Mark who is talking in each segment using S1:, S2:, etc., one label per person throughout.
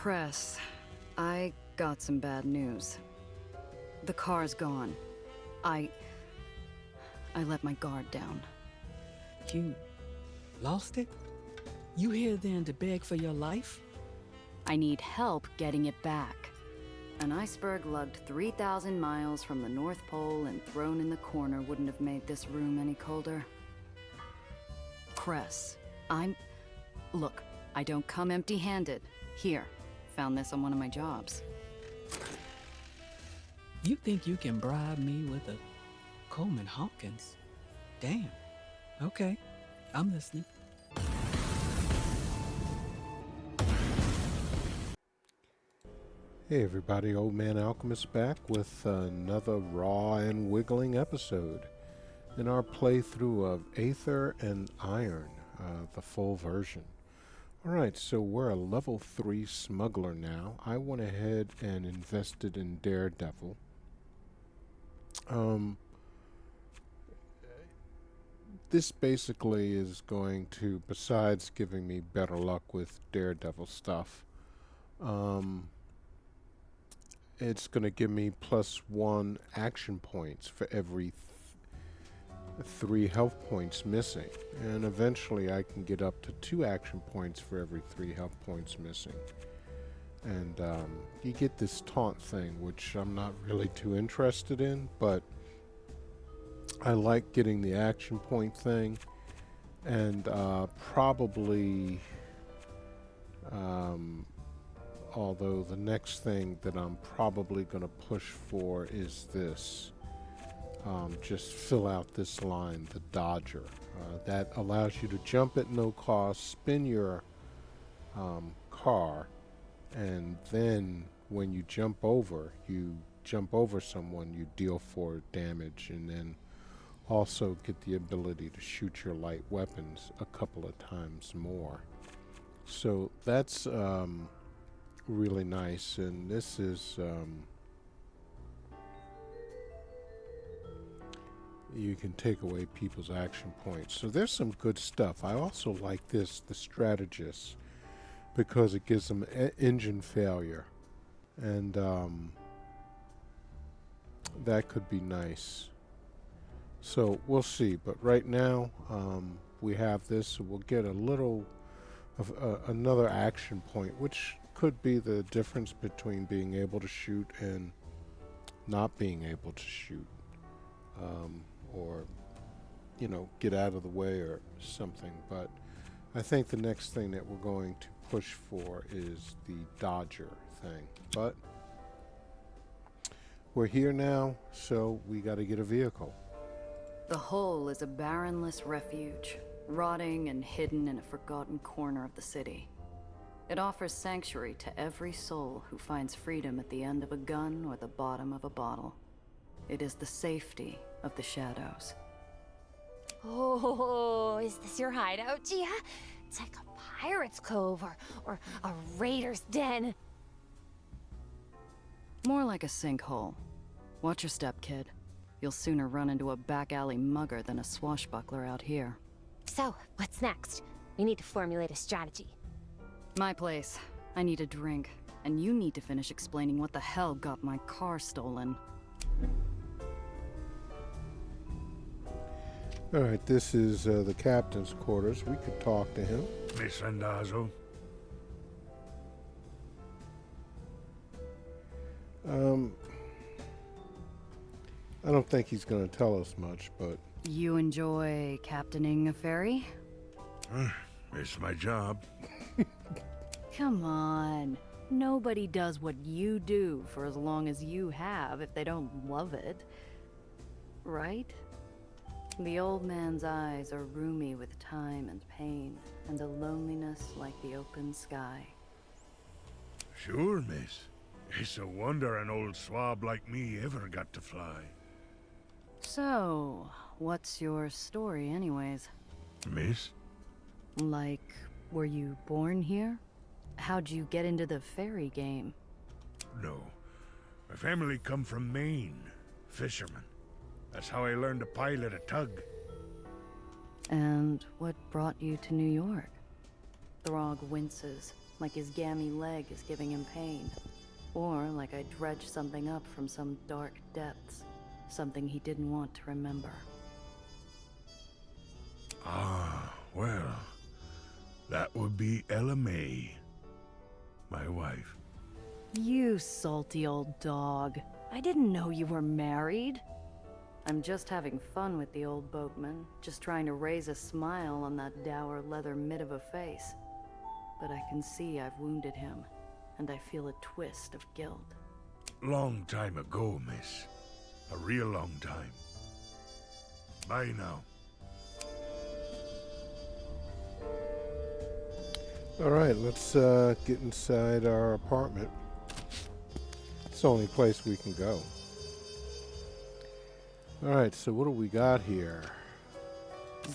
S1: Cress, I got some bad news. The car's gone. I let my guard down.
S2: You lost it? You here then to beg for your life?
S1: I need help getting it back. An iceberg lugged 3,000 miles from the North Pole and thrown in the corner wouldn't have made this room any colder. Cress, Look, I don't come empty-handed. Here, found this on one of my jobs.
S2: You think you can bribe me with a Coleman Hawkins? Damn. Okay, I'm listening.
S3: Hey everybody, Old Man Alchemist back with another raw and wiggling episode in our playthrough of Aether and Iron, the full version. Alright, so we're a level 3 smuggler now. I went ahead and invested in Daredevil. This basically is going to, besides giving me better luck with Daredevil stuff, it's going to give me +1 action points for every 3 health points missing. And eventually I can get up to 2 action points for every 3 health points missing. And you get this taunt thing, which I'm not really too interested in, but I like getting the action point thing. And probably... although the next thing that I'm probably going to push for is this. Just fill out this line, the Dodger. That allows you to jump at no cost, spin your car, and then when you jump over someone, you deal 4 damage, and then also get the ability to shoot your light weapons a couple of times more. So that's... really nice, and this is you can take away people's action points, so there's some good stuff. I also like this, the strategist, because it gives them engine failure, and that could be nice. So we'll see, but right now we have this, so we'll get a little of another action point, which could be the difference between being able to shoot and not being able to shoot, or you know, get out of the way or something. But I think the next thing that we're going to push for is the Dodger thing. But we're here now, so we got to get a vehicle.
S1: The Hole is a barrenless refuge, rotting and hidden in a forgotten corner of the city. It offers sanctuary to every soul who finds freedom at the end of a gun or the bottom of a bottle. It is the safety of the shadows.
S4: Oh, is this your hideout, Gia? It's like a pirate's cove or a raider's den.
S1: More like a sinkhole. Watch your step, kid. You'll sooner run into a back alley mugger than a swashbuckler out here.
S4: So, what's next? We need to formulate a strategy.
S1: My place. I need a drink. And you need to finish explaining what the hell got my car stolen.
S3: Alright, this is the captain's quarters. We could talk to him.
S5: Miss Randazzo.
S3: I don't think he's going to tell us much, but...
S1: You enjoy captaining a ferry?
S5: It's my job.
S1: Come on. Nobody does what you do for as long as you have if they don't love it. Right? The old man's eyes are roomy with time and pain, and a loneliness like the open sky.
S5: Sure, miss. It's a wonder an old swab like me ever got to fly.
S1: So, what's your story anyways?
S5: Miss?
S1: Like, were you born here? How'd you get into the ferry game?
S5: No. My family come from Maine. Fishermen. That's how I learned to pilot a tug.
S1: And what brought you to New York? Throg winces. like his gammy leg is giving him pain. Or like I dredged something up from some dark depths. Something he didn't want to remember.
S5: Ah, well, that would be Ella May, my wife.
S1: You salty old dog. I didn't know you were married. I'm just having fun with the old boatman, just trying to raise a smile on that dour leather mid of a face. But I can see I've wounded him, and I feel a twist of guilt.
S5: Long time ago, miss. A real long time. Bye now.
S3: Alright, let's get inside our apartment. It's the only place we can go. Alright, so what do we got here?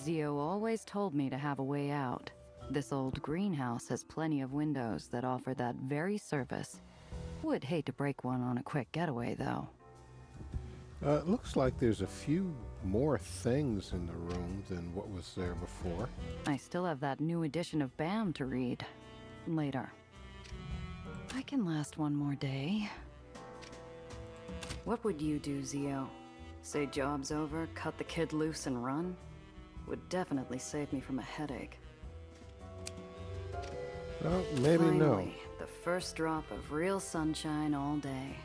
S1: Zio always told me to have a way out. This old greenhouse has plenty of windows that offer that very service. Would hate to break one on a quick getaway, though.
S3: It looks like there's a few more things in the room than what was there before.
S1: I still have that new edition of BAM to read. Later. I can last one more day. What would you do, Zio? Say job's over, cut the kid loose and run? Would definitely save me from a headache.
S3: Well, maybe
S1: Finally,
S3: no.
S1: the first drop of real sunshine all day.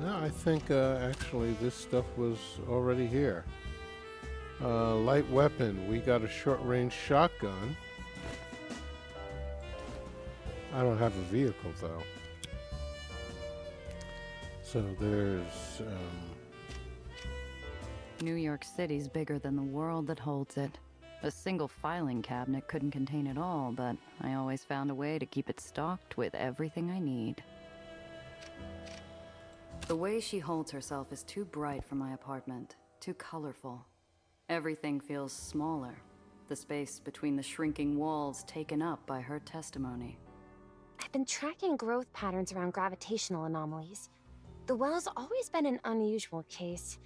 S3: No, I think actually this stuff was already here. Light weapon. We got a short-range shotgun. I don't have a vehicle though. So there's
S1: New York City's bigger than the world that holds it. A single filing cabinet couldn't contain it all, but I always found a way to keep it stocked with everything I need. The way she holds herself is too bright for my apartment, too colorful. Everything feels smaller, the space between the shrinking walls taken up by her testimony.
S4: I've been tracking growth patterns around gravitational anomalies. The well's always been an unusual case.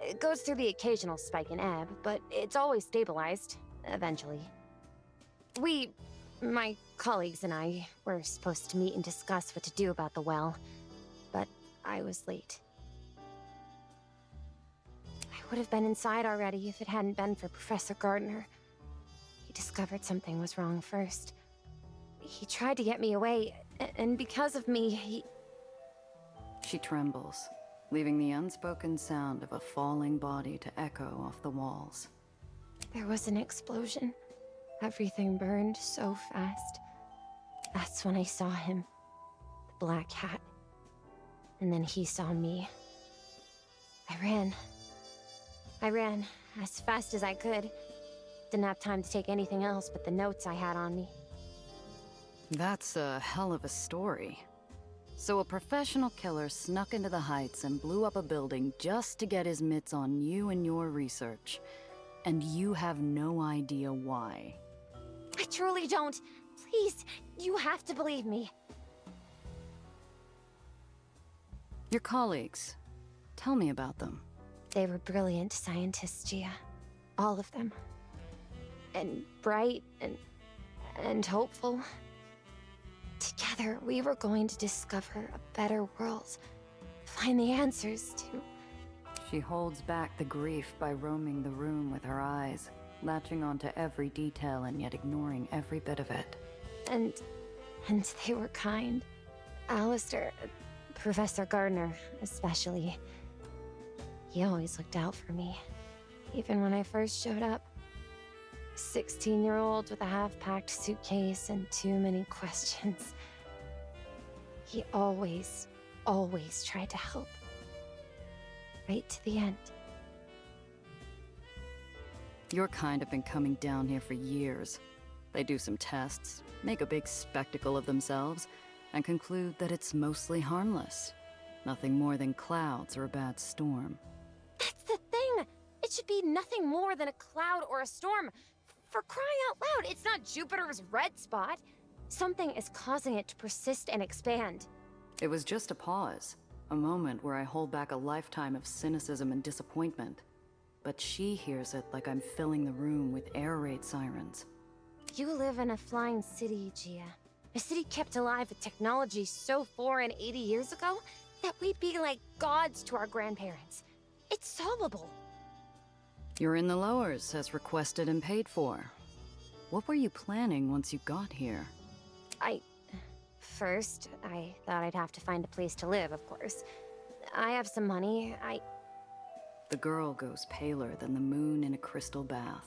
S4: It goes through the occasional spike and ebb, but it's always stabilized, eventually. My colleagues and I, were supposed to meet and discuss what to do about the well, but I was late. I would have been inside already if it hadn't been for Professor Gardner. He discovered something was wrong first. He tried to get me away, and because of me,
S1: She trembles, leaving the unspoken sound of a falling body to echo off the walls.
S4: There was an explosion. Everything burned so fast. That's when I saw him. The black hat. And then he saw me. I ran as fast as I could. Didn't have time to take anything else but the notes I had on me.
S1: That's a hell of a story. So a professional killer snuck into the Heights and blew up a building just to get his mitts on you and your research. And you have no idea why.
S4: I truly don't. Please, you have to believe me.
S1: Your colleagues, tell me about them.
S4: They were brilliant scientists, Gia. All of them. And bright and hopeful. Together, we were going to discover a better world. Find the answers to...
S1: She holds back the grief by roaming the room with her eyes, latching onto every detail and yet ignoring every bit of it.
S4: And they were kind. Alistair, Professor Gardner, especially. He always looked out for me. Even when I first showed up. 16-year-old with a half-packed suitcase and too many questions. He always tried to help. Right to the end.
S1: Your kind have been coming down here for years. They do some tests, make a big spectacle of themselves, and conclude that it's mostly harmless. Nothing more than clouds or a bad storm.
S4: That's the thing! It should be nothing more than a cloud or a storm. For crying out loud, it's not Jupiter's red spot. Something is causing it to persist and expand.
S1: It was just a pause, a moment where I hold back a lifetime of cynicism and disappointment. But she hears it like I'm filling the room with air raid sirens.
S4: You live in a flying city, Gia. A city kept alive with technology so foreign 80 years ago that we'd be like gods to our grandparents. It's solvable.
S1: You're in the lowers, as requested and paid for. What were you planning once you got here?
S4: First, I thought I'd have to find a place to live, of course. I have some money.
S1: The girl goes paler than the moon in a crystal bath.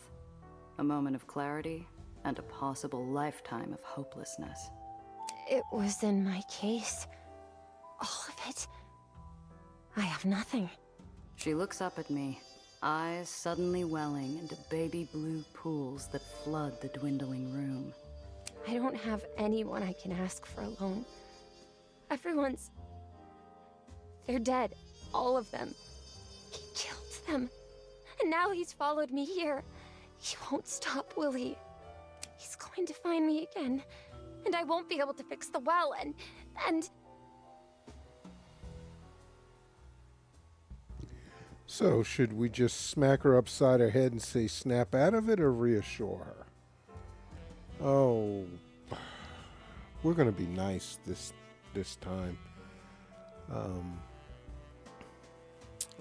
S1: A moment of clarity, and a possible lifetime of hopelessness.
S4: It was in my case. All of it. I have nothing.
S1: She looks up at me, eyes suddenly welling into baby blue pools that flood the dwindling room.
S4: I don't have anyone I can ask for a loan. Everyone's... They're dead. All of them. He killed them. And now he's followed me here. He won't stop, will he? He's going to find me again. And I won't be able to fix the well, and...
S3: So, should we just smack her upside her head and say snap out of it, or reassure her? Oh, we're gonna be nice this time.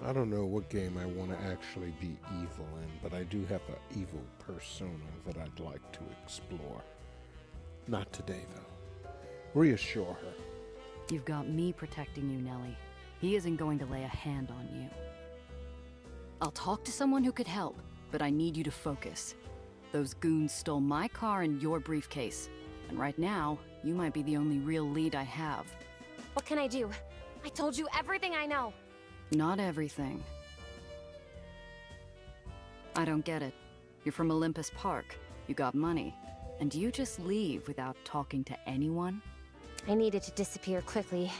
S3: I don't know what game I want to actually be evil in, but I do have an evil persona that I'd like to explore. Not today, though. Reassure her.
S1: You've got me protecting you, Nellie. He isn't going to lay a hand on you. I'll talk to someone who could help, but I need you to focus. Those goons stole my car and your briefcase. And right now, you might be the only real lead I have.
S4: What can I do? I told you everything I know.
S1: Not everything. I don't get it. You're from Olympus Park. You got money. And you just leave without talking to anyone?
S4: I needed to disappear quickly.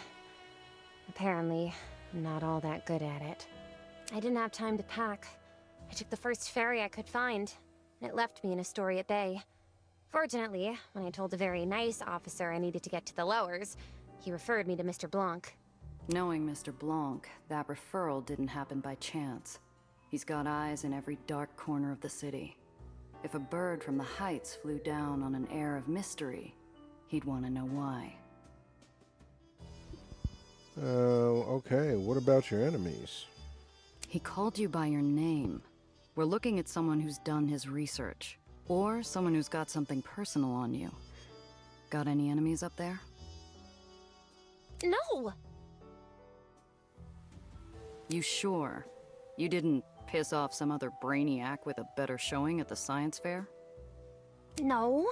S4: Apparently, I'm not all that good at it. I didn't have time to pack. I took the first ferry I could find, and it left me in Astoria Bay. Fortunately, when I told a very nice officer I needed to get to the lowers, he referred me to Mr. Blanc.
S1: Knowing Mr. Blanc, that referral didn't happen by chance. He's got eyes in every dark corner of the city. If a bird from the heights flew down on an air of mystery, he'd want to know why.
S3: Okay, what about your enemies?
S1: He called you by your name. We're looking at someone who's done his research, or someone who's got something personal on you. Got any enemies up there?
S4: No!
S1: You sure? You didn't piss off some other brainiac with a better showing at the science fair?
S4: No.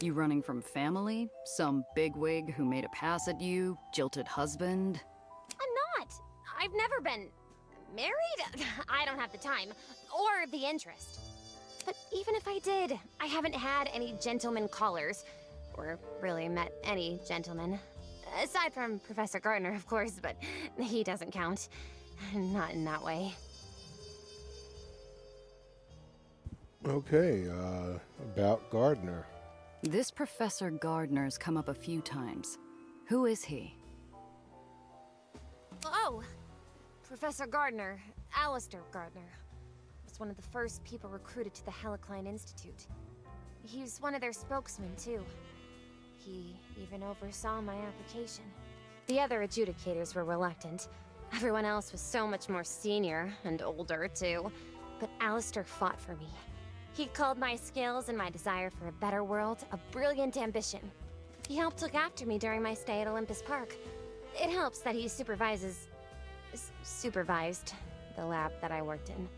S1: You running from family? Some bigwig who made a pass at you? Jilted husband?
S4: I'm not. I've never been... married? I don't have the time. Or the interest. But even if I did, I haven't had any gentleman callers. Or really met any gentlemen. Aside from Professor Gardner, of course, but he doesn't count. Not in that way.
S3: Okay, about Gardner.
S1: This Professor Gardner's come up a few times. Who is he?
S4: Oh! Professor Gardner, Alistair Gardner, was one of the first people recruited to the Helicline Institute. He's one of their spokesmen, too. He even oversaw my application. The other adjudicators were reluctant. Everyone else was so much more senior, and older, too. But Alistair fought for me. He called my skills and my desire for a better world a brilliant ambition. He helped look after me during my stay at Olympus Park. It helps that he supervised the lab that I worked in.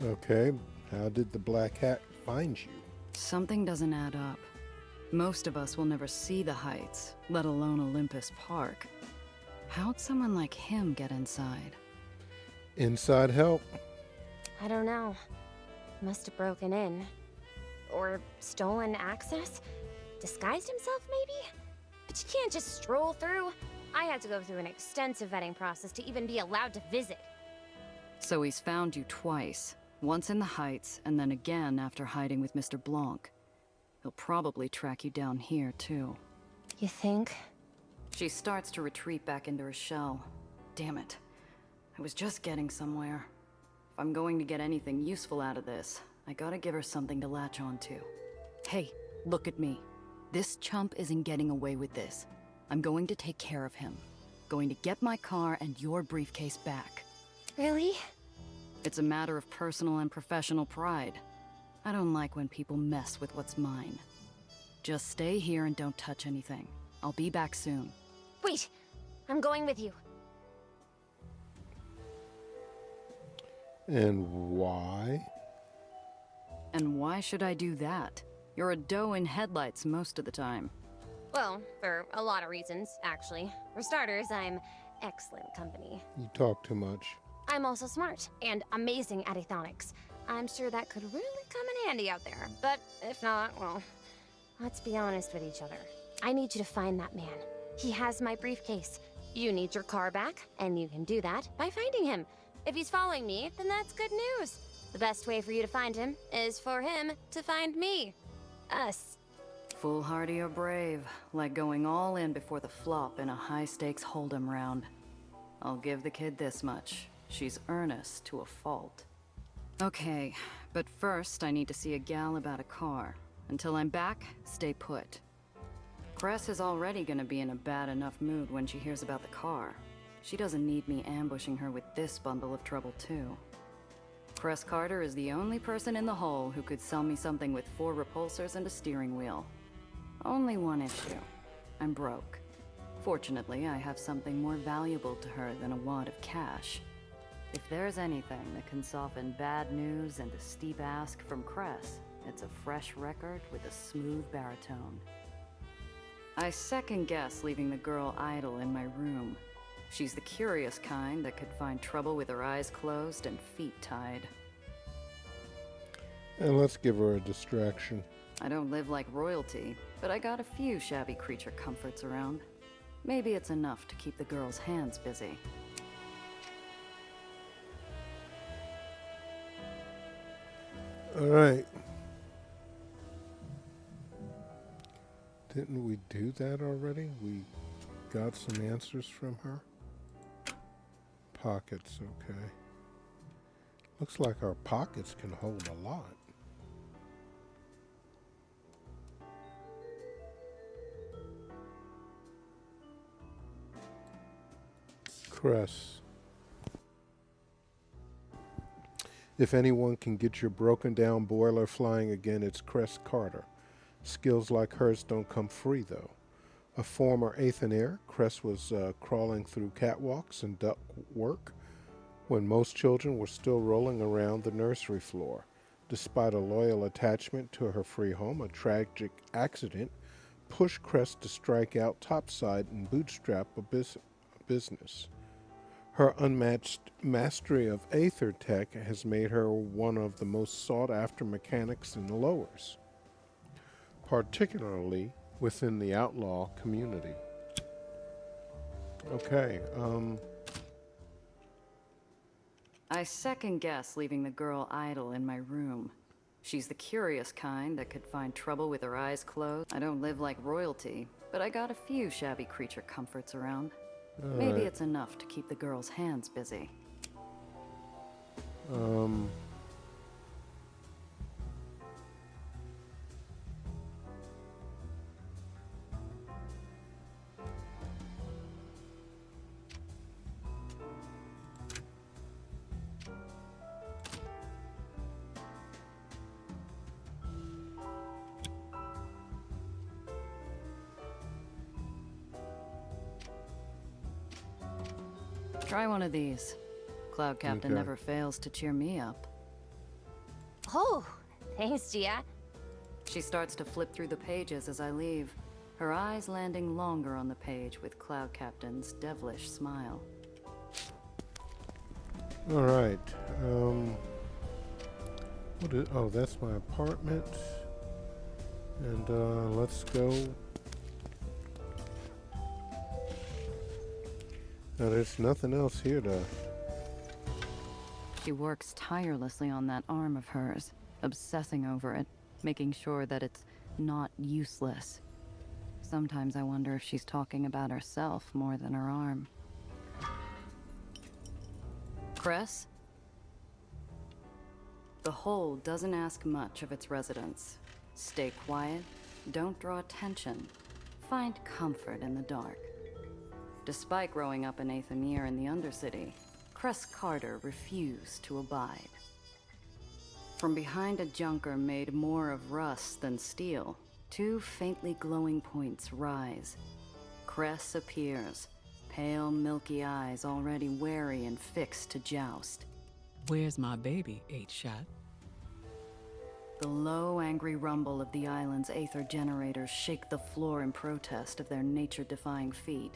S3: Okay, how did the Black Hat find you?
S1: Something doesn't add up. Most of us will never see the heights, let alone Olympus Park. How'd someone like him get inside?
S3: Inside help?
S4: I don't know. Must have broken in. Or stolen access? Disguised himself, maybe? But you can't just stroll through. I had to go through an extensive vetting process to even be allowed to visit.
S1: So he's found you twice. Once in the heights, and then again after hiding with Mr. Blanc. He'll probably track you down here, too.
S4: You think?
S1: She starts to retreat back into her shell. Damn it. I was just getting somewhere. If I'm going to get anything useful out of this, I gotta give her something to latch on to. Hey, look at me. This chump isn't getting away with this. I'm going to take care of him. Going to get my car and your briefcase back.
S4: Really?
S1: It's a matter of personal and professional pride. I don't like when people mess with what's mine. Just stay here and don't touch anything. I'll be back soon.
S4: Wait, I'm going with you.
S3: And why?
S1: And why should I do that? You're a doe in headlights most of the time.
S4: Well, for a lot of reasons, actually. For starters, I'm excellent company.
S3: You talk too much.
S4: I'm also smart and amazing at aethonics. I'm sure that could really come in handy out there. But if not, well, let's be honest with each other. I need you to find that man. He has my briefcase. You need your car back, and you can do that by finding him. If he's following me, then that's good news. The best way for you to find him is for him to find me. Us.
S1: Foolhardy or brave, like going all in before the flop in a high-stakes hold'em round. I'll give the kid this much. She's earnest to a fault. Okay, but first I need to see a gal about a car. Until I'm back, stay put. Cress is already gonna be in a bad enough mood when she hears about the car. She doesn't need me ambushing her with this bundle of trouble too. Cress Carter is the only person in the hole who could sell me something with 4 repulsors and a steering wheel. Only one issue. I'm broke. Fortunately, I have something more valuable to her than a wad of cash. If there's anything that can soften bad news and a steep ask from Cress, it's a fresh record with a smooth baritone. I second guess leaving the girl idle in my room. She's the curious kind that could find trouble with her eyes closed and feet tied.
S3: And let's give her a distraction.
S1: I don't live like royalty, but I got a few shabby creature comforts around. Maybe it's enough to keep the girl's hands busy.
S3: All right. Didn't we do that already? We got some answers from her. Pockets, okay. Looks like our pockets can hold a lot. Cress. If anyone can get your broken down boiler flying again, it's Cress Carter. Skills like hers don't come free, though. A former Aether, Cress was crawling through catwalks and duct work when most children were still rolling around the nursery floor. Despite a loyal attachment to her free home, a tragic accident pushed Cress to strike out topside and bootstrap a business. Her unmatched mastery of Aether tech has made her one of the most sought-after mechanics in the lowers, particularly within the outlaw community. Okay,
S1: I second guess leaving the girl idle in my room. She's the curious kind that could find trouble with her eyes closed. I don't live like royalty, but I got a few shabby creature comforts around. Maybe it's enough to keep the girl's hands busy. Try one of these. Cloud Captain
S3: Okay.
S1: never fails to cheer me up.
S4: Oh, thanks, Gia.
S1: She starts to flip through the pages as I leave, her eyes landing longer on the page with Cloud Captain's devilish smile.
S3: all right. What is, oh, that's my apartment. And let's go. Now, there's nothing else here to...
S1: She works tirelessly on that arm of hers, obsessing over it, making sure that it's not useless. Sometimes I wonder if she's talking about herself more than her arm. Cress? The hole doesn't ask much of its residents. Stay quiet, don't draw attention, find comfort in the dark. Despite growing up in Aether in the Undercity, Cress Carter refused to abide. From behind a junker made more of rust than steel, two faintly glowing points rise. Cress appears, pale, milky eyes already wary and fixed to joust.
S2: Where's my baby, 8-Shot?
S1: The low, angry rumble of the island's Aether generators shake the floor in protest of their nature-defying feat.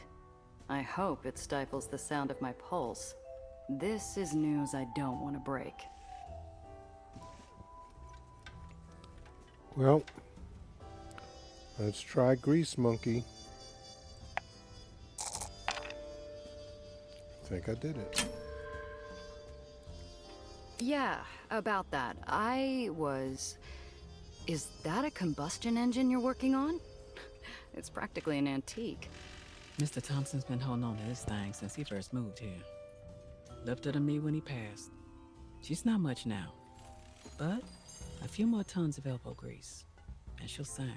S1: I hope it stifles the sound of my pulse. This is news I don't want to break.
S3: Well, let's try Grease Monkey. I think I did it.
S1: Yeah, about that. Is that a combustion engine you're working on? It's practically an antique.
S2: Mr. Thompson's been holding on to this thing since he first moved here. Left her to me when he passed. She's not much now, but a few more tons of elbow grease, and she'll sing.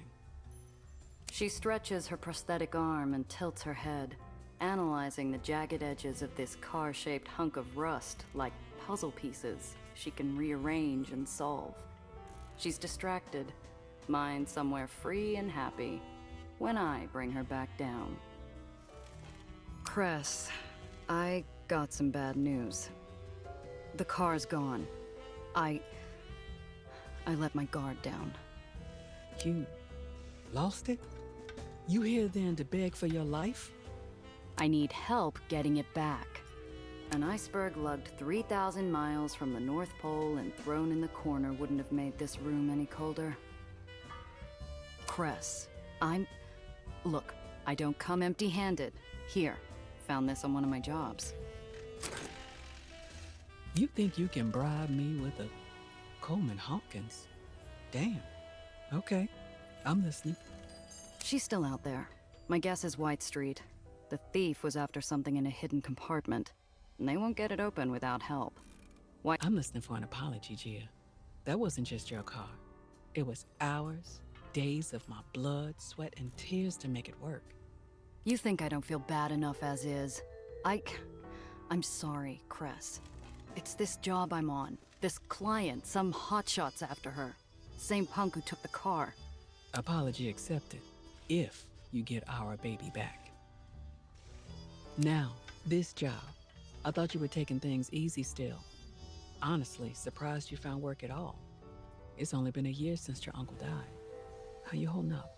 S1: She stretches her prosthetic arm and tilts her head, analyzing the jagged edges of this car-shaped hunk of rust like puzzle pieces she can rearrange and solve. She's distracted, mind somewhere free and happy, when I bring her back down. Cress, I got some bad news. The car's gone. I let my guard down.
S2: You lost it? You here then to beg for your life?
S1: I need help getting it back. An iceberg lugged 3,000 miles from the North Pole and thrown in the corner wouldn't have made this room any colder. Cress, Look, I don't come empty-handed. Here, found this on one of my jobs.
S2: You think you can bribe me with a Coleman Hawkins? Damn. Okay, I'm listening.
S1: She's still out there. My guess is White Street. The thief was after something in a hidden compartment, and they won't get it open without help.
S2: I'm listening for an apology, Gia. That wasn't just your car. It was hours, days of my blood, sweat, and tears to make it work.
S1: You think I don't feel bad enough as is? I'm sorry, Cress. It's this job I'm on. This client, some hotshot's after her. Same punk who took the car.
S2: Apology accepted, if you get our baby back. Now, this job. I thought you were taking things easy still. Honestly, surprised you found work at all. It's only been a year since your uncle died. How you holding up?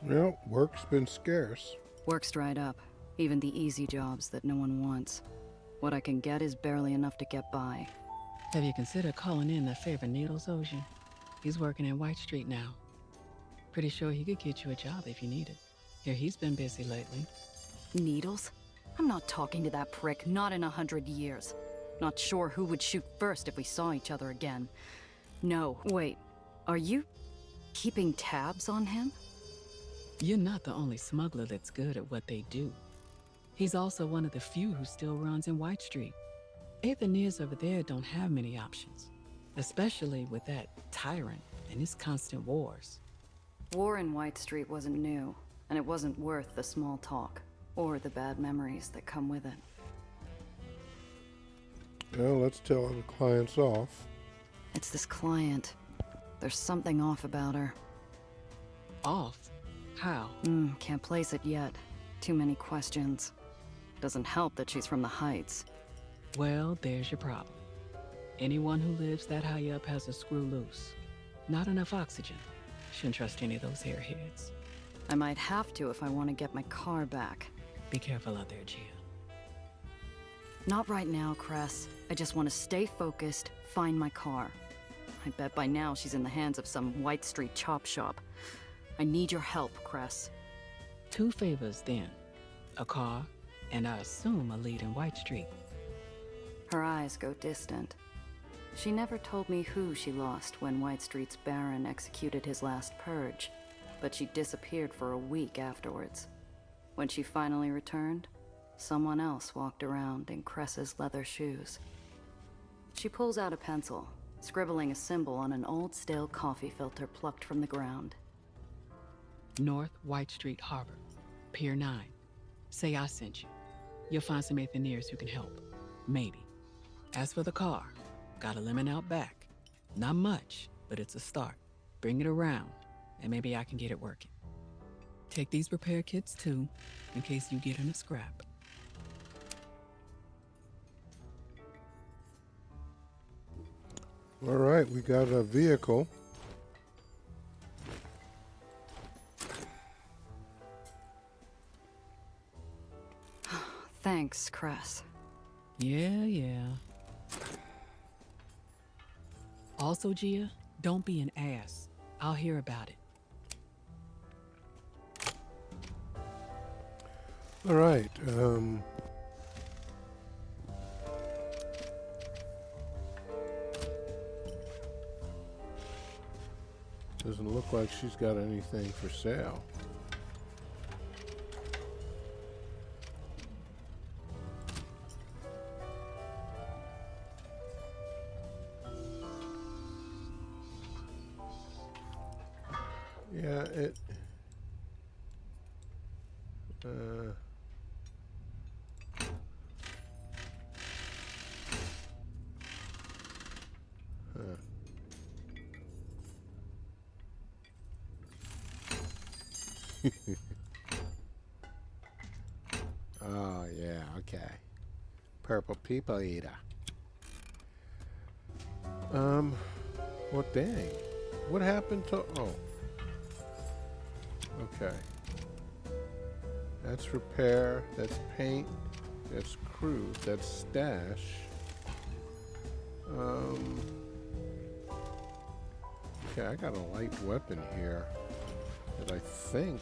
S3: Well, work's been scarce.
S1: Work's dried up. Even the easy jobs that no one wants. What I can get is barely enough to get by.
S2: Have you considered calling in that favor Needles owes you? He's working in White Street now. Pretty sure he could get you a job if you need it. Here, he's been busy lately.
S1: Needles? I'm not talking to that prick, not in 100 years. Not sure who would shoot first if we saw each other again. No, wait. Are you keeping tabs on him?
S2: You're not the only smuggler that's good at what they do. He's also one of the few who still runs in White Street. Aetherneers over there don't have many options, especially with that tyrant and his constant wars.
S1: War in White Street wasn't new, and it wasn't worth the small talk, or the bad memories that come with it.
S3: Well, let's tell the clients off.
S1: It's this client. There's something off about her.
S2: Off? How?
S1: Can't place it yet. Too many questions. Doesn't help that she's from the Heights.
S2: Well, there's your problem. Anyone who lives that high up has a screw loose. Not enough oxygen. Shouldn't trust any of those airheads.
S1: I might have to if I want to get my car back.
S2: Be careful out there, Gia.
S1: Not right now, Cress. I just want to stay focused, find my car. I bet by now she's in the hands of some White Street chop shop. I need your help, Cress.
S2: 2 favors then. A car, and I assume a lead in White Street.
S1: Her eyes go distant. She never told me who she lost when White Street's Baron executed his last purge, but she disappeared for a week afterwards. When she finally returned, someone else walked around in Cress's leather shoes. She pulls out a pencil, scribbling a symbol on an old stale coffee filter plucked from the ground.
S2: North White Street Harbor, Pier 9. Say I sent you. You'll find some Aetherians who can help. Maybe. As for the car, got a lemon out back. Not much, but it's a start. Bring it around, and maybe I can get it working. Take these repair kits too, in case you get in a scrap.
S3: All right, we got a vehicle.
S1: Thanks, Cress.
S2: Yeah. Also, Gia, don't be an ass. I'll hear about it.
S3: All right. Doesn't look like she's got anything for sale. Yeah, huh. Oh, yeah, okay. Purple people eater. Well, dang. What happened to... Oh. Okay. That's repair, that's paint, that's crew, that's stash. Okay, I got a light weapon here that I think...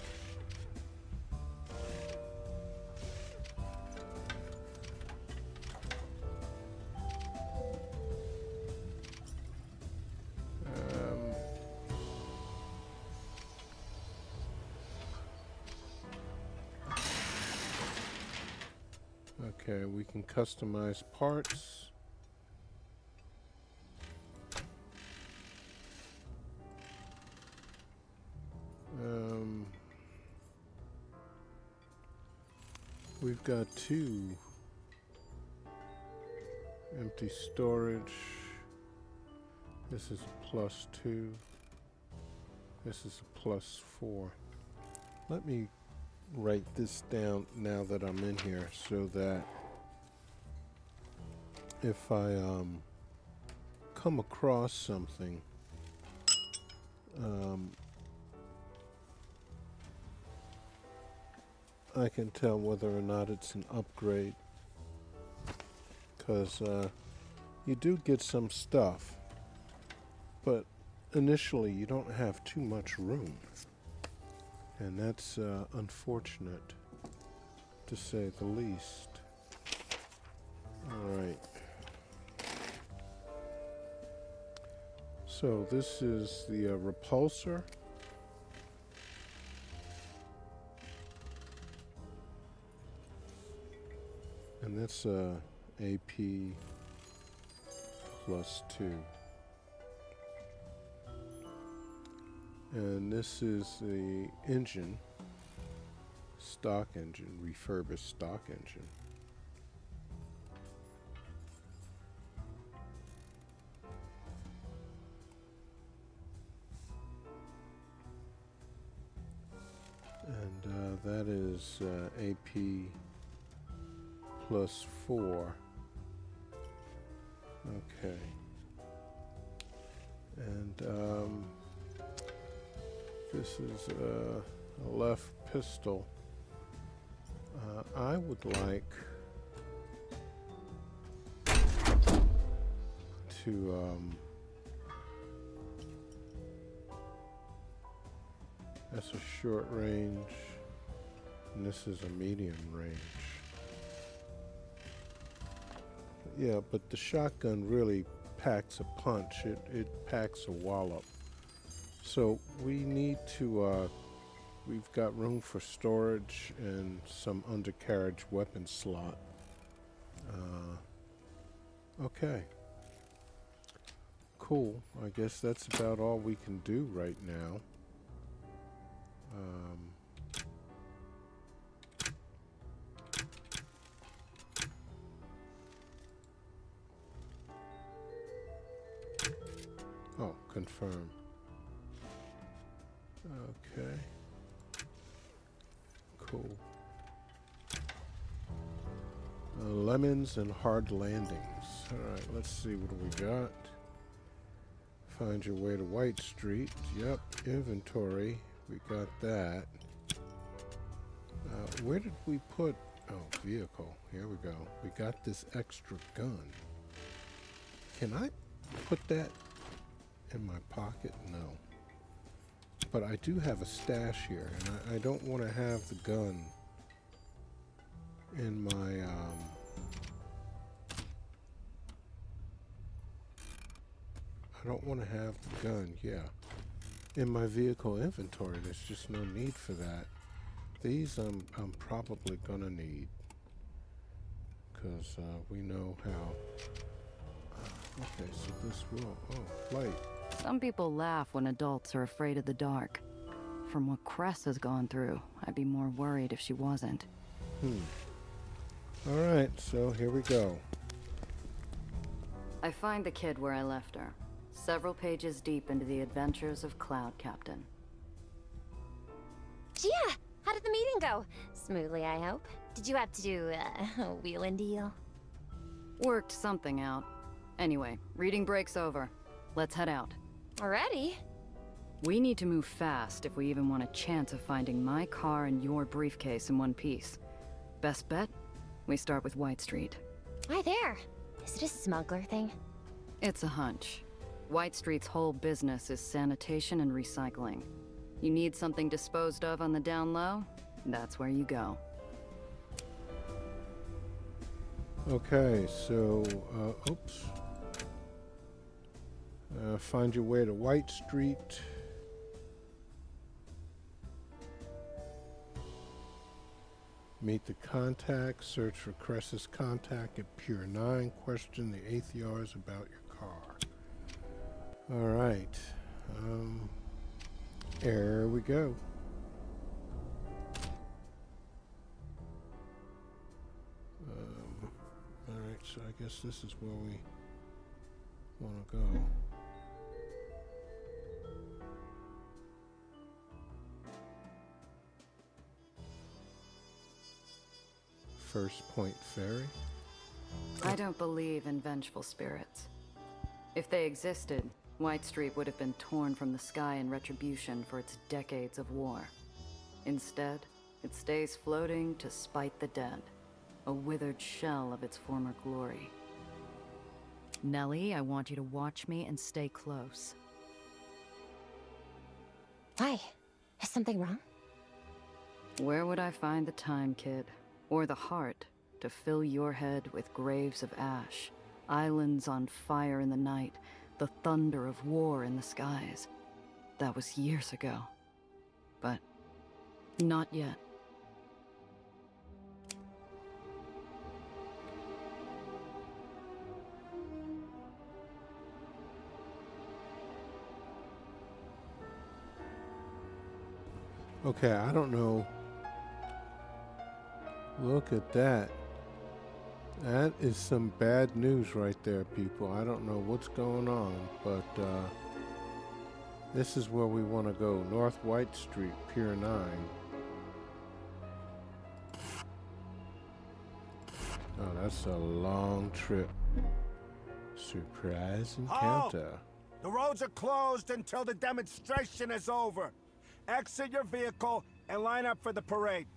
S3: Okay, we can customize parts. We've got 2 empty storage. This is a +2. This is a +4. Let me write this down now that I'm in here so that if I come across something I can tell whether or not it's an upgrade, because you do get some stuff, but initially you don't have too much room. And that's unfortunate, to say the least. All right. So this is the repulsor. And that's AP +2. And this is the engine, stock engine, refurbished stock engine. And that is AP +4. Okay. And this is a left pistol. I would like to that's a short range, and this is a medium range. Yeah, but the shotgun really packs a punch. It packs a wallop. So we need to, we've got room for storage and some undercarriage weapon slot. Okay. cool. I guess that's about all we can do right now. Oh, confirm. Okay. Cool. Lemons and hard landings. Alright, let's see, what do we got? Find your way to White Street. Yep, inventory. We got that. Where did we put... Oh, vehicle. Here we go. We got this extra gun. Can I put that in my pocket? No. But I do have a stash here, and I don't want to have the gun in my, I don't want to have the gun, yeah, in my vehicle inventory. There's just no need for that. These I'm probably gonna need, because we know how. Okay, so this will, oh, light.
S1: Some people laugh when adults are afraid of the dark. From what Cress has gone through, I'd be more worried if she wasn't.
S3: Alright, so here we go.
S1: I find the kid where I left her, several pages deep into the adventures of Cloud Captain.
S4: Gia, how did the meeting go? Smoothly, I hope. Did you have to do a wheel and deal?
S1: Worked something out. Anyway, reading break's over. Let's head out.
S4: Already?
S1: We need to move fast if we even want a chance of finding my car and your briefcase in one piece. Best bet? We start with White Street.
S4: Why there? Is it a smuggler thing?
S1: It's a hunch. White Street's whole business is sanitation and recycling. You need something disposed of on the down low? That's where you go.
S3: Okay, so, oops. Find your way to White Street. Meet the contact. Search for Cress's contact at Pier 9. Question the Aether's about your car. Alright. There we go. Alright, so I guess this is where we want to go. First Point Ferry.
S1: I don't believe in vengeful spirits. If they existed, White Street would have been torn from the sky in retribution for its decades of war. Instead, it stays floating to spite the dead, a withered shell of its former glory. Nellie, I want you to watch me and stay close.
S4: Why? Is something wrong?
S1: Where would I find the time, kid? Or the heart to fill your head with graves of ash, islands on fire in the night, the thunder of war in the skies? That was years ago. But not yet.
S3: Okay, I don't know. Look at that. That is some bad news right there, people. I don't know what's going on, but this is where we want to go. North White Street, Pier 9. Oh, that's a long trip. Surprise encounter.
S6: The roads are closed until the demonstration is over. Exit your vehicle and line up for the parade.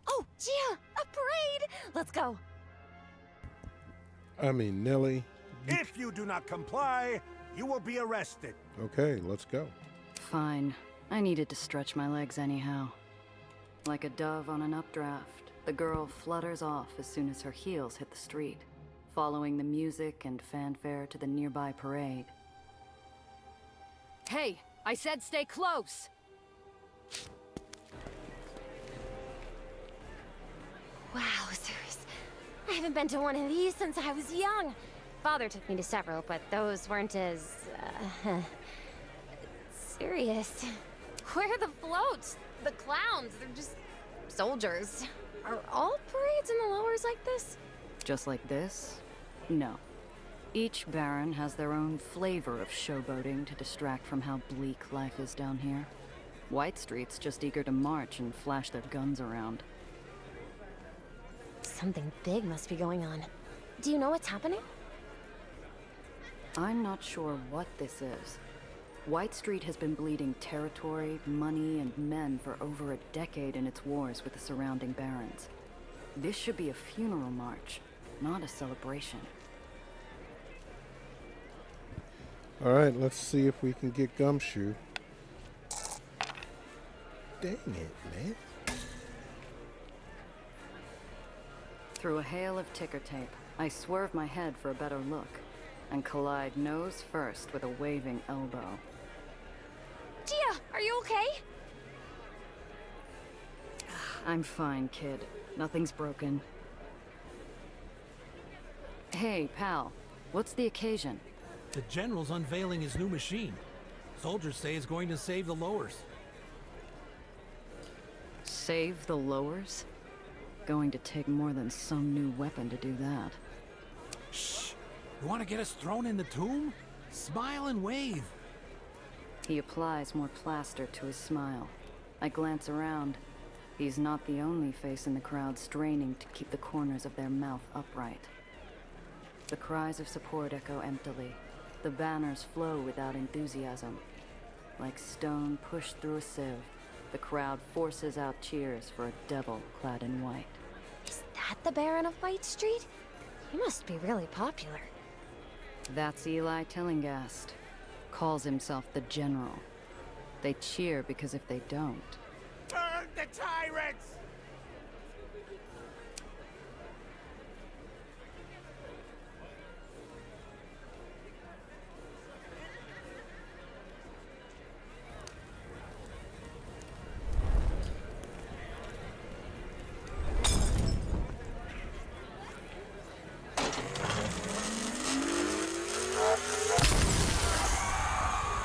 S4: Oh, Gia! A parade! Let's go.
S3: I mean, Nellie.
S6: If you do not comply, you will be arrested.
S3: Okay, let's go.
S1: Fine. I needed to stretch my legs anyhow. Like a dove on an updraft, the girl flutters off as soon as her heels hit the street, following the music and fanfare to the nearby parade. Hey! I said stay close!
S4: Wowzers. I haven't been to one of these since I was young. Father took me to several, but those weren't as, serious. Where are the floats? The clowns? They're just soldiers. Are all parades in the lowers like this?
S1: Just like this? No. Each Baron has their own flavor of showboating to distract from how bleak life is down here. White Street's just eager to march and flash their guns around.
S4: Something big must be going on. Do you know what's happening?
S1: I'm not sure what this is. White Street has been bleeding territory, money, and men for over a decade in its wars with the surrounding barons. This should be a funeral march, not a celebration.
S3: Alright, let's see if we can get Gumshoe. Dang it, man.
S1: Through a hail of ticker tape, I swerve my head for a better look, and collide nose first with a waving elbow.
S4: Gia, are you okay?
S1: I'm fine, kid. Nothing's broken. Hey, pal. What's the occasion?
S7: The General's unveiling his new machine. Soldiers say it's going to save the lowers.
S1: Save the lowers? Going to take more than some new weapon to do that.
S7: Shh! You want to get us thrown in the tomb? Smile and wave.
S1: He applies more plaster to his smile. I glance around. He's not the only face in the crowd straining to keep the corners of their mouth upright. The cries of support echo emptily. The banners flow without enthusiasm. Like stone pushed through a sieve, the crowd forces out cheers for a devil clad in white.
S4: Is that the Baron of White Street? He must be really popular.
S1: That's Eli Tillingast. Calls himself the General. They cheer because if they don't...
S6: Burn the tyrants!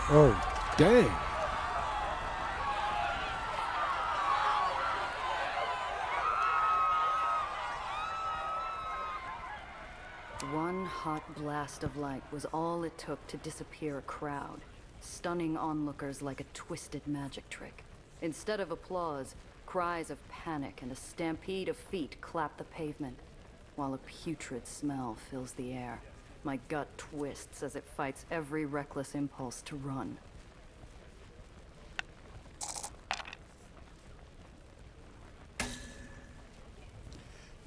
S3: Oh, dang.
S1: One hot blast of light was all it took to disappear a crowd, stunning onlookers like a twisted magic trick. Instead of applause, cries of panic and a stampede of feet clap the pavement, while a putrid smell fills the air. My gut twists as it fights every reckless impulse to run.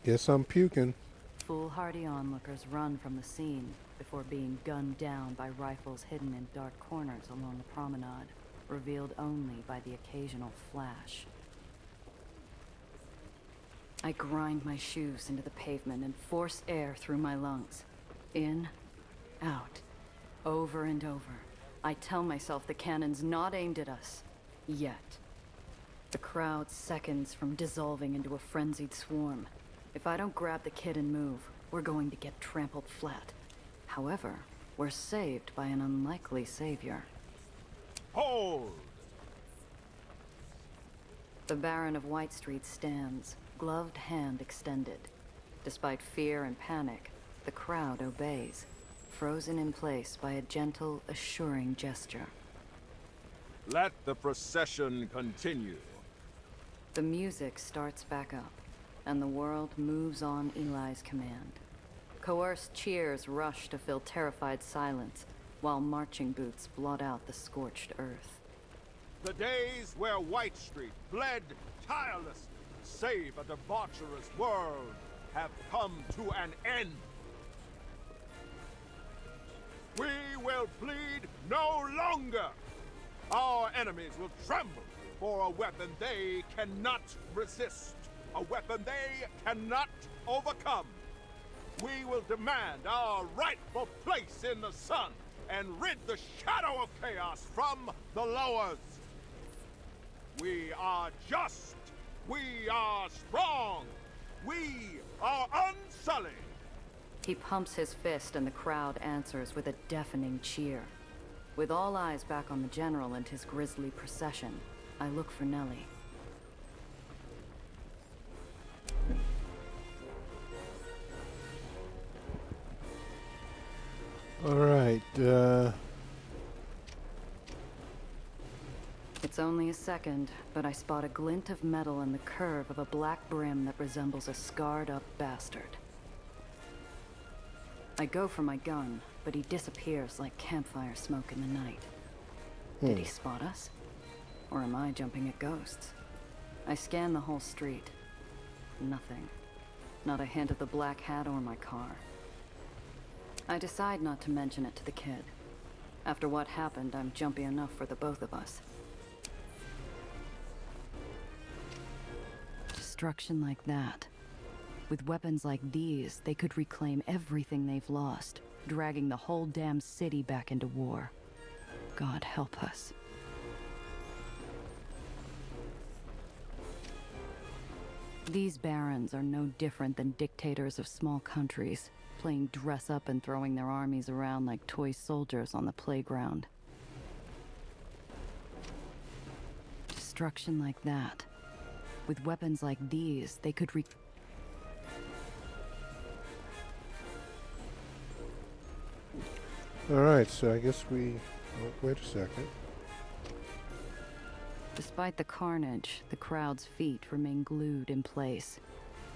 S3: Guess I'm puking.
S1: Foolhardy onlookers run from the scene before being gunned down by rifles hidden in dark corners along the promenade, revealed only by the occasional flash. I grind my shoes into the pavement and force air through my lungs. In, out, over and over. I tell myself the cannon's not aimed at us. Yet. The crowd seconds from dissolving into a frenzied swarm. If I don't grab the kid and move, we're going to get trampled flat. However, we're saved by an unlikely savior.
S6: Hold!
S1: The Baron of White Street stands, gloved hand extended. Despite fear and panic, the crowd obeys, frozen in place by a gentle, assuring gesture.
S6: Let the procession continue.
S1: The music starts back up, and the world moves on Eli's command. Coerced cheers rush to fill terrified silence, while marching boots blot out the scorched earth.
S6: The days where White Street bled tirelessly to save a debaucherous world have come to an end. We will bleed no longer. Our enemies will tremble for a weapon they cannot resist, a weapon they cannot overcome. We will demand our rightful place in the sun and rid the shadow of chaos from the lowers. We are just. We are strong. We are unsullied.
S1: He pumps his fist and the crowd answers with a deafening cheer. With all eyes back on the general and his grisly procession, I look for Nellie.
S3: All right.
S1: It's only a second, but I spot a glint of metal in the curve of a black brim that resembles a scarred-up bastard. I go for my gun, but he disappears like campfire smoke in the night. Did he spot us? Or am I jumping at ghosts? I scan the whole street. Nothing. Not a hint of the black hat or my car. I decide not to mention it to the kid. After what happened, I'm jumpy enough for the both of us. Destruction like that. With weapons like these, they could reclaim everything they've lost, dragging the whole damn city back into war. God help us. These barons are no different than dictators of small countries, playing dress up and throwing their armies around like toy soldiers on the playground. Destruction like that. With weapons like these, they could
S3: All right. So I guess we. Oh, wait a second.
S1: Despite the carnage, the crowd's feet remain glued in place.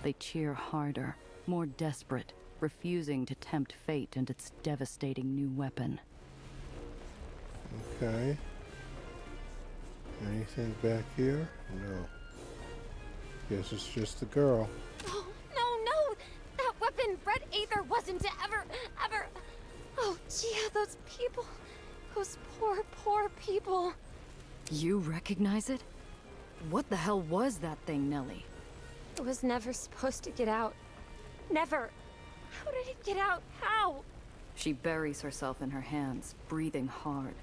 S1: They cheer harder, more desperate, refusing to tempt fate and its devastating new weapon.
S3: Okay. Anything back here? No. Guess it's just the girl.
S4: Oh, no! That weapon, Red Aether, wasn't to ever... Oh, Gia, those people. Those poor people.
S1: You recognize it? What the hell was that thing, Nellie?
S4: It was never supposed to get out. Never. How did it get out? How?
S1: She buries herself in her hands, breathing hard,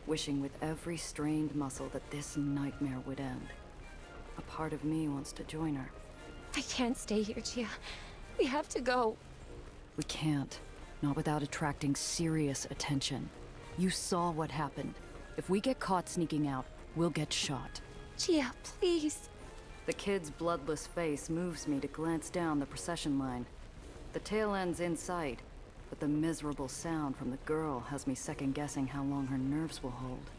S1: wishing with every strained muscle that this nightmare would end. A part of me wants to join her.
S4: I can't stay here, Gia. We have to go.
S1: We can't. Not without attracting serious attention. You saw what happened. If we get caught sneaking out, we'll get shot.
S4: Gia, please.
S1: The kid's bloodless face moves me to glance down the procession line. The tail end's in sight, but the miserable sound from the girl has me second-guessing how long her nerves will hold.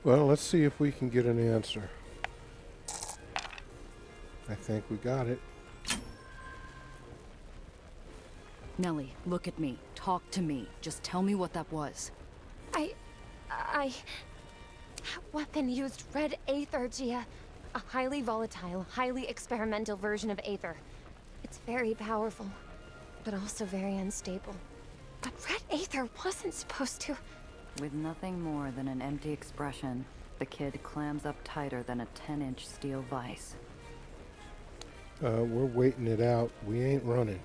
S3: Well, let's see if we can get an answer. I think we got it.
S1: Nellie, look at me. Talk to me. Just tell me what that was.
S4: That weapon used Red Aether, Gia. A highly volatile, highly experimental version of Aether. It's very powerful, but also very unstable. But Red Aether wasn't supposed to...
S1: With nothing more than an empty expression, the kid clams up tighter than a 10-inch steel vise.
S3: We're waiting it out. We ain't running.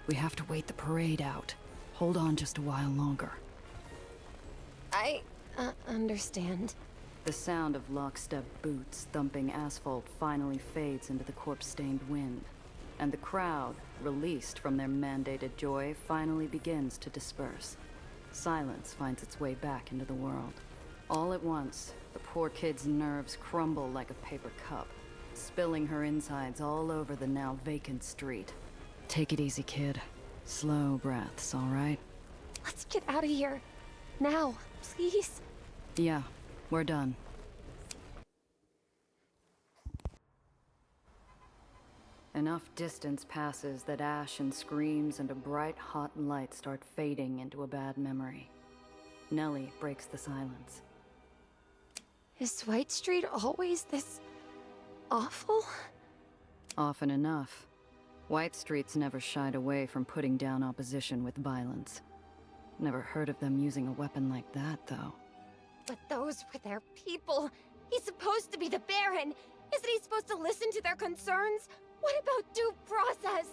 S1: We have to wait the parade out. Hold on just a while longer.
S4: I understand.
S1: The sound of lockstep boots thumping asphalt finally fades into the corpse-stained wind, and the crowd, released from their mandated joy, finally begins to disperse. Silence finds its way back into the world. All at once, the poor kid's nerves crumble like a paper cup, spilling her insides all over the now vacant street. Take it easy, kid. Slow breaths, all right?
S4: Let's get out of here. Now, please.
S1: Yeah, we're done. Enough distance passes that ash and screams and a bright, hot light start fading into a bad memory. Nellie breaks the silence.
S4: Is White Street always this... awful?
S1: Often enough. White Street's never shied away from putting down opposition with violence. Never heard of them using a weapon like that, though.
S4: But those were their people. He's supposed to be the Baron. Isn't he supposed to listen to their concerns? What about due process?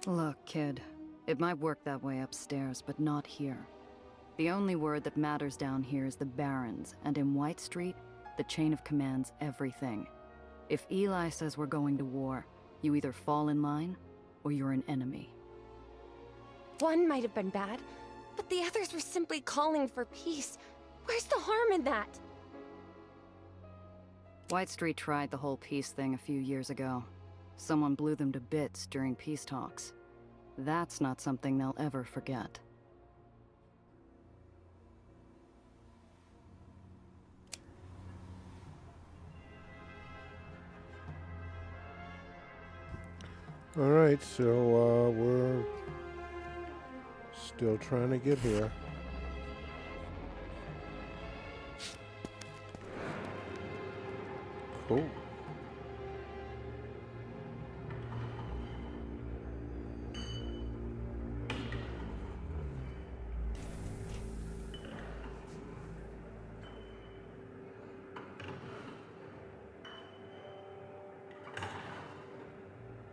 S1: Look, kid. It might work that way upstairs, but not here. The only word that matters down here is the Barons, and in White Street, The chain of command's everything. If Eli says we're going to war, you either fall in line, or you're an enemy.
S4: One might have been bad, but the others were simply calling for peace. Where's the harm in that?
S1: White Street tried the whole peace thing a few years ago. Someone blew them to bits during peace talks. That's not something they'll ever forget.
S3: Alright, so we're still trying to get here. Cool.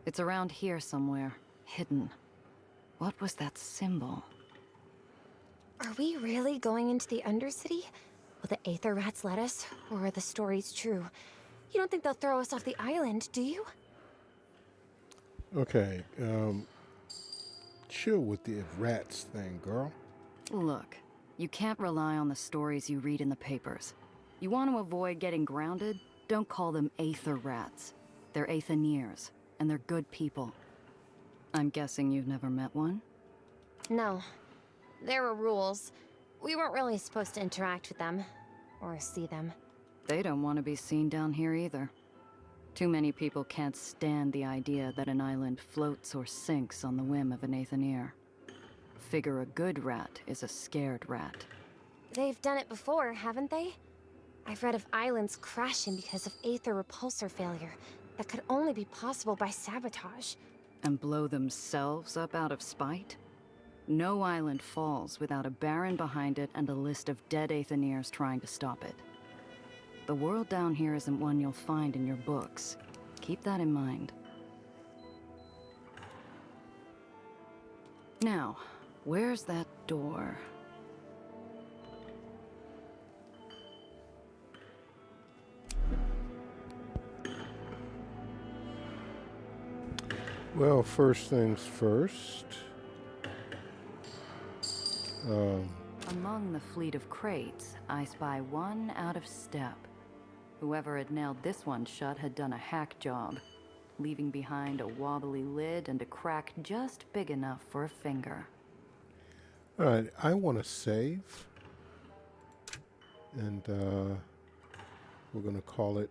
S1: It's around here somewhere, hidden. What was that symbol?
S4: Are we really going into the Undercity? Will the Aether rats let us, or are the stories true? You don't think they'll throw us off the island, do you?
S3: Okay, chill with the rats thing, girl.
S1: Look, you can't rely on the stories you read in the papers. You want to avoid getting grounded? Don't call them Aether rats. They're Aetheniers, and they're good people. I'm guessing you've never met one?
S4: No. There were rules. We weren't really supposed to interact with them, or see them.
S1: They don't want to be seen down here either. Too many people can't stand the idea that an island floats or sinks on the whim of an Aethenier. Figure a good rat is a scared rat.
S4: They've done it before, haven't they? I've read of islands crashing because of Aether repulsor failure that could only be possible by sabotage.
S1: And blow themselves up out of spite? No island falls without a baron behind it and a list of dead Aetheniers trying to stop it. The world down here isn't one you'll find in your books. Keep that in mind. Now, where's that door?
S3: Well, first things first.
S1: Among the fleet of crates, I spy one out of step. Whoever had nailed this one shut had done a hack job, leaving behind a wobbly lid and a crack just big enough for a finger.
S3: Alright, I want to save. And we're going to call it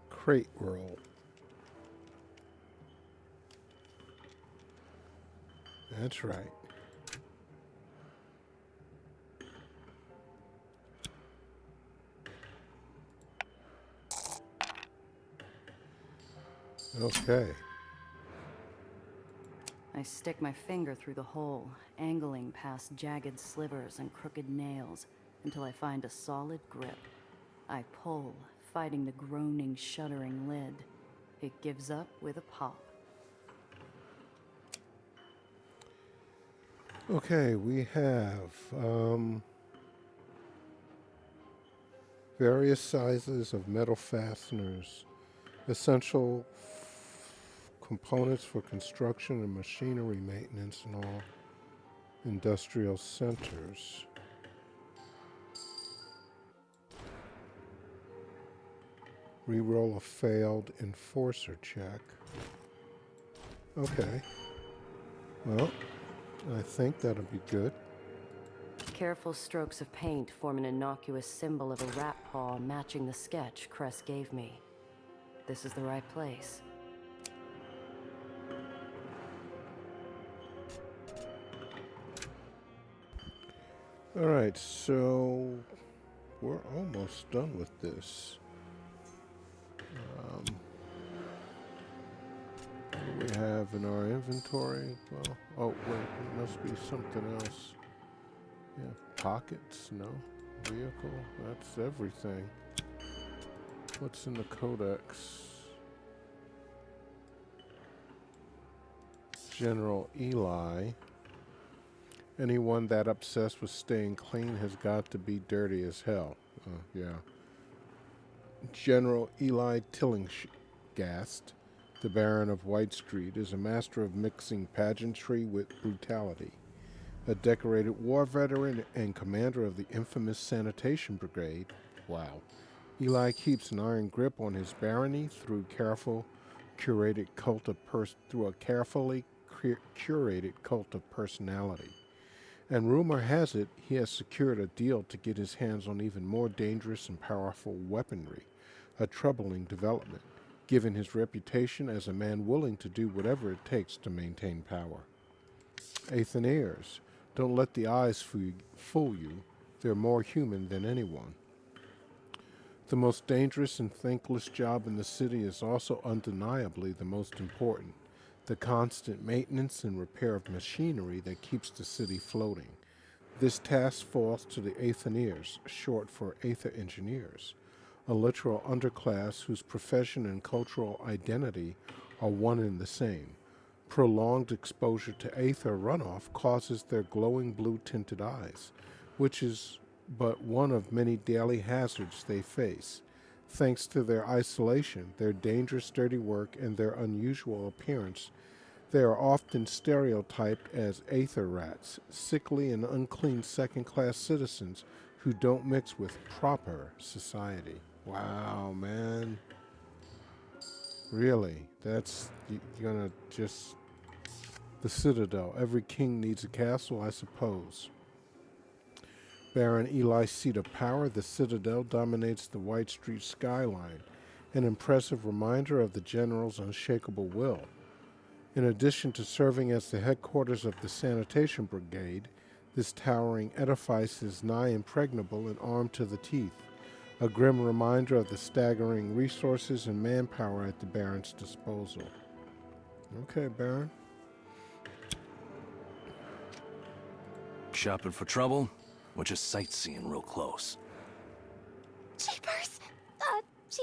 S3: Crate Roll. That's right. Okay.
S1: I stick my finger through the hole, angling past jagged slivers and crooked nails until I find a solid grip. I pull, fighting the groaning, shuddering lid. It gives up with a pop.
S3: Okay, we have various sizes of metal fasteners, essential components for construction and machinery maintenance in all industrial centers. Reroll a failed enforcer check. Okay. Well, I think that'll be good.
S8: Careful strokes of paint form an innocuous symbol of a rat paw matching the sketch Cress gave me. This is the right place.
S3: Alright, so we're almost done with this. What do we have in our inventory? Well, oh wait, it must be something else. Yeah, pockets, no. Vehicle, that's everything. What's in the codex? General Eli. Anyone that obsessed with staying clean has got to be dirty as hell. Yeah. General Eli Tillingast, the Baron of White Street, is a master of mixing pageantry with brutality. A decorated war veteran and commander of the infamous Sanitation Brigade, wow, Eli keeps an iron grip on his barony through a carefully curated cult of personality. And rumor has it he has secured a deal to get his hands on even more dangerous and powerful weaponry, a troubling development, given his reputation as a man willing to do whatever it takes to maintain power. Aetherians, don't let the eyes fool you. They're more human than anyone. The most dangerous and thankless job in the city is also undeniably the most important, the constant maintenance and repair of machinery that keeps the city floating. This task falls to the Aetherians, short for Aether Engineers, a literal underclass whose profession and cultural identity are one and the same. Prolonged exposure to Aether runoff causes their glowing blue-tinted eyes, which is but one of many daily hazards they face. Thanks to their isolation, their dangerous, dirty work, and their unusual appearance, they are often stereotyped as Aether rats, sickly and unclean second-class citizens who don't mix with proper society. Wow, man. Really, that's, you're gonna just, the Citadel. Every king needs a castle, I suppose. Baron Eli's seat of power, the Citadel dominates the White Street skyline, an impressive reminder of the general's unshakable will. In addition to serving as the headquarters of the Sanitation Brigade, this towering edifice is nigh impregnable and armed to the teeth, a grim reminder of the staggering resources and manpower at the Baron's disposal. Okay, Baron.
S9: Shopping for trouble? Or just sightseeing real close?
S4: Jeepers! Gia?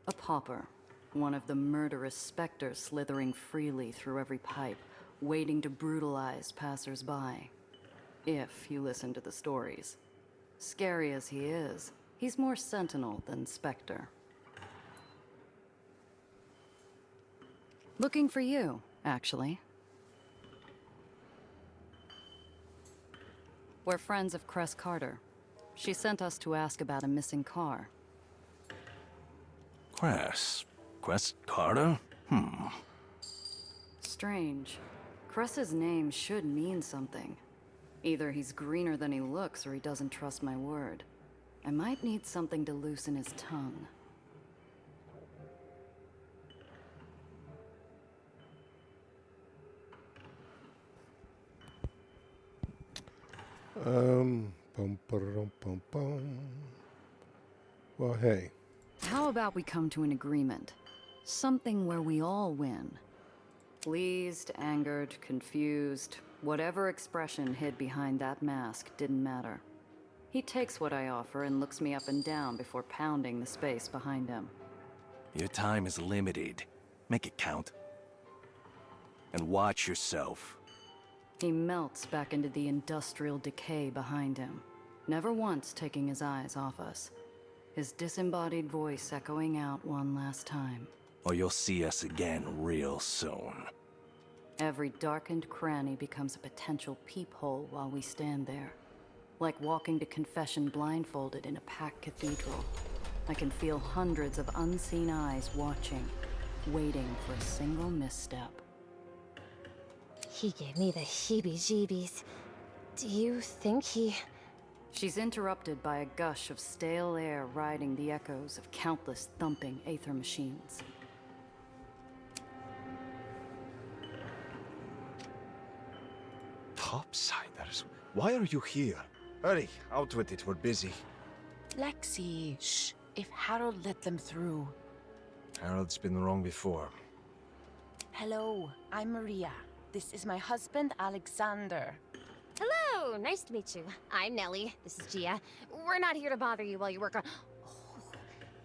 S1: A pauper. One of the murderous specters slithering freely through every pipe, waiting to brutalize passers-by. If you listen to the stories. Scary as he is, he's more sentinel than specter. Looking for you, actually. We're friends of Cress Carter. She sent us to ask about a missing car.
S9: Cress Carter?
S1: Strange. Cress's name should mean something. Either he's greener than he looks or he doesn't trust my word. I might need something to loosen his tongue.
S3: Well, hey.
S1: How about we come to an agreement? Something where we all win. Pleased, angered, confused, whatever expression hid behind that mask didn't matter. He takes what I offer and looks me up and down before pounding the space behind him.
S9: Your time is limited. Make it count. And watch yourself.
S1: He melts back into the industrial decay behind him, never once taking his eyes off us. His disembodied voice echoing out one last time.
S9: Or you'll see us again real soon.
S1: Every darkened cranny becomes a potential peephole while we stand there. Like walking to confession blindfolded in a packed cathedral. I can feel hundreds of unseen eyes watching, waiting for a single misstep.
S4: He gave me the heebie-jeebies. Do you think he...
S1: She's interrupted by a gush of stale air riding the echoes of countless thumping Aether machines.
S10: Topsiders, why are you here? Hurry, out with it, we're busy.
S11: Lexi, shh. If Harold let them through.
S10: Harold's been wrong before.
S11: Hello, I'm Maria. This is my husband, Alexander.
S4: Hello, nice to meet you. I'm Nellie. This is Gia. We're not here to bother you while you work on... Oh,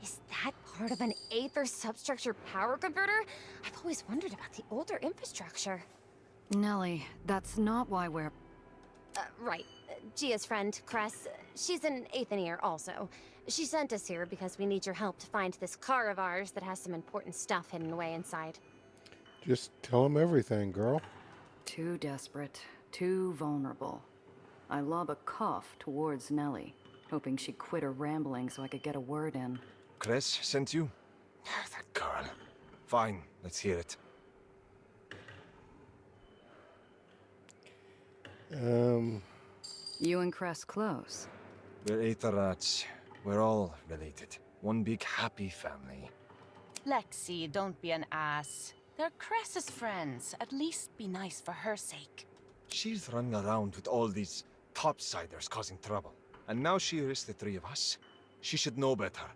S4: is that part of an Aether substructure power converter? I've always wondered about the older infrastructure.
S1: Nellie, that's not why we're...
S4: Right. Gia's friend, Cress. She's an Aether also. She sent us here because we need your help to find this car of ours that has some important stuff hidden away inside.
S3: Just tell him everything, girl.
S1: Too desperate, too vulnerable. I lob a cough towards Nellie, hoping she'd quit her rambling so I could get a word in.
S10: Cress sent you? That girl. Fine, let's hear it.
S1: You and Cress close?
S10: We're Aether rats. We're all related. One big happy family.
S11: Lexi, don't be an ass. They're Cress's friends. At least be nice for her sake.
S10: She's running around with all these topsiders causing trouble. And now she risks the three of us. She should know better.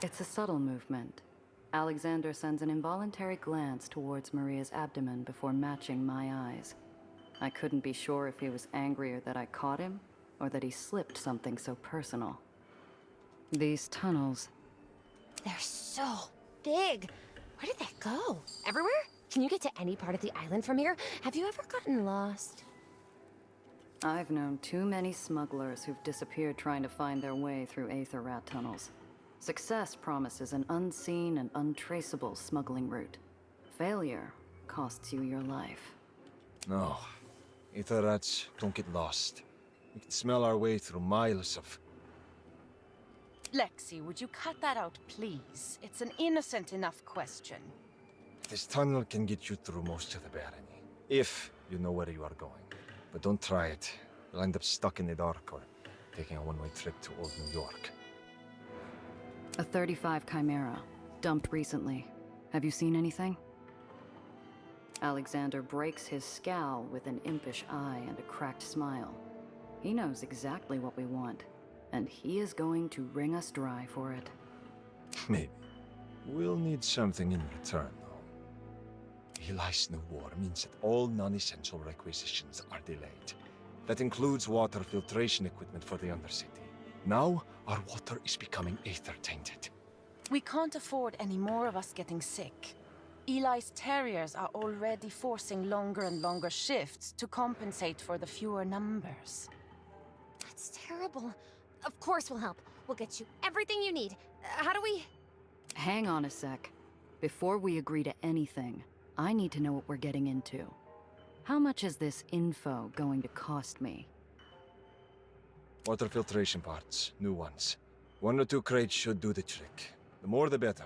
S1: It's a subtle movement. Alexander sends an involuntary glance towards Maria's abdomen before matching my eyes. I couldn't be sure if he was angrier that I caught him, or that he slipped something so personal. These tunnels...
S4: They're so big. Where did they go? Everywhere? Can you get to any part of the island from here? Have you ever gotten lost?
S1: I've known too many smugglers who've disappeared trying to find their way through Aether rat tunnels. Success promises an unseen and untraceable smuggling route. Failure costs you your life.
S10: No. Aether rats don't get lost. We can smell our way through miles of...
S11: Lexi, would you cut that out, please? It's an innocent enough question.
S10: This tunnel can get you through most of the barony. If you know where you are going. But don't try it. You'll end up stuck in the dark or taking a one-way trip to old New York.
S1: A 35 Chimera, dumped recently. Have you seen anything? Alexander breaks his scowl with an impish eye and a cracked smile. He knows exactly what we want, and he is going to wring us dry for it.
S10: Maybe. We'll need something in return, though. Eli's new war means that all non-essential requisitions are delayed. That includes water filtration equipment for the Undercity. Now, our water is becoming Aether-tainted.
S11: We can't afford any more of us getting sick. Eli's terriers are already forcing longer and longer shifts to compensate for the fewer numbers.
S4: That's terrible. Of course we'll help. We'll get you everything you need. How do we...
S1: Hang on a sec. Before we agree to anything, I need to know what we're getting into. How much is this info going to cost me?
S10: Water filtration parts, new ones. 1 or 2 crates should do the trick. The more the better.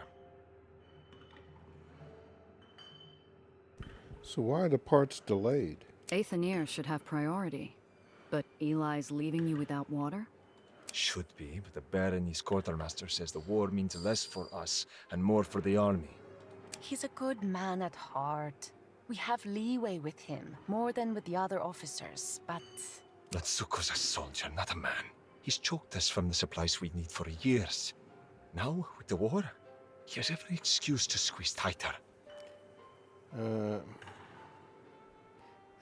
S3: So why are the parts delayed?
S1: Aether should have priority. But Eli's leaving you without water?
S10: Should be, but the Barony's quartermaster says the war means less for us and more for the army.
S11: He's a good man at heart. We have leeway with him, more than with the other officers, but...
S10: Natsuko's a soldier, not a man. He's choked us from the supplies we need for years. Now, with the war, he has every excuse to squeeze tighter.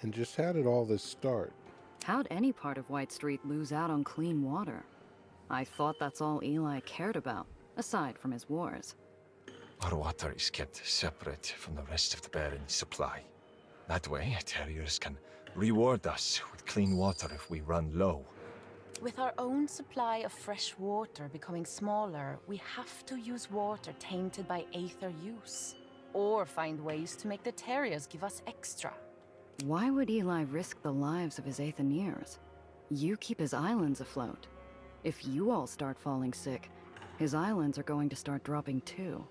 S3: And just how did all this start?
S1: How'd any part of White Street lose out on clean water? I thought that's all Eli cared about, aside from his wars.
S10: Our water is kept separate from the rest of the Barony's supply. That way, terriers can reward us with clean water if we run low.
S11: With our own supply of fresh water becoming smaller, we have to use water tainted by Aether use. Or find ways to make the terriers give us extra.
S1: Why would Eli risk the lives of his Aetherians? You keep his islands afloat. If you all start falling sick, his islands are going to start dropping too.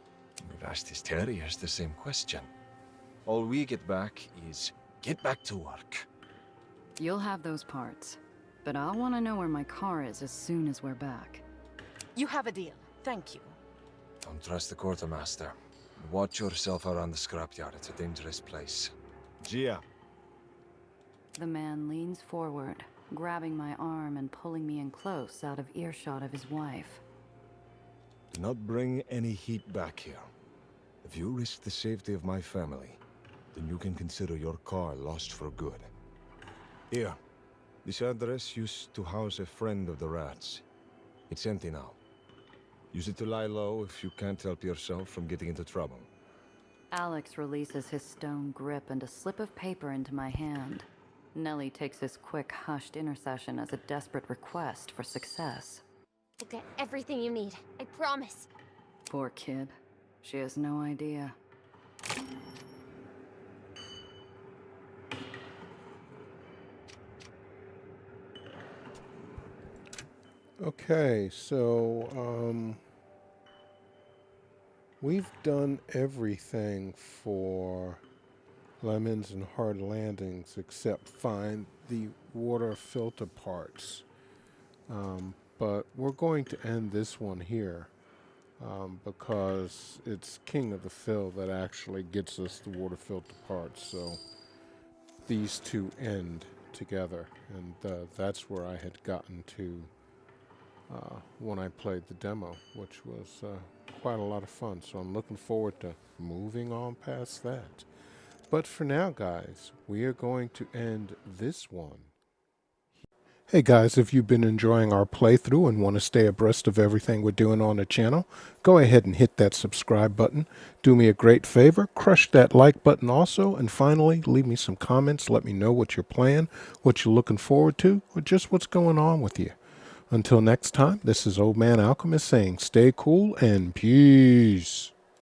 S10: We've asked his terriers the same question. All we get back is, get back to work.
S1: You'll have those parts, but I'll want to know where my car is as soon as we're back.
S11: You have a deal. Thank you.
S10: Don't trust the quartermaster. Watch yourself around the scrapyard. It's a dangerous place. Gia.
S1: The man leans forward, grabbing my arm and pulling me in close out of earshot of his wife.
S10: Do not bring any heat back here. If you risk the safety of my family, then you can consider your car lost for good. Here. This address used to house a friend of the rats. It's empty now. Use it to lie low if you can't help yourself from getting into trouble.
S1: Alex releases his stone grip and a slip of paper into my hand.
S8: Nellie takes this quick, hushed intercession as a desperate request for success.
S4: We'll get everything you need. I promise.
S1: Poor kid. She has no idea.
S3: Okay, so we've done everything for Lemons and Hard Landings except find the water filter parts. But we're going to end this one here because it's King of the Fill that actually gets us the water filter parts. So these two end together, and that's where I had gotten to when I played the demo, which was quite a lot of fun. So I'm looking forward to moving on past that. But for now, guys, we are going to end this one. Hey guys, if you've been enjoying our playthrough and want to stay abreast of everything we're doing on the channel, go ahead and hit that subscribe button. Do me a great favor, crush that like button also, and finally, leave me some comments. Let me know what you're playing, what you're looking forward to, or just what's going on with you. Until next time, this is Old Man Alchemist saying stay cool and peace.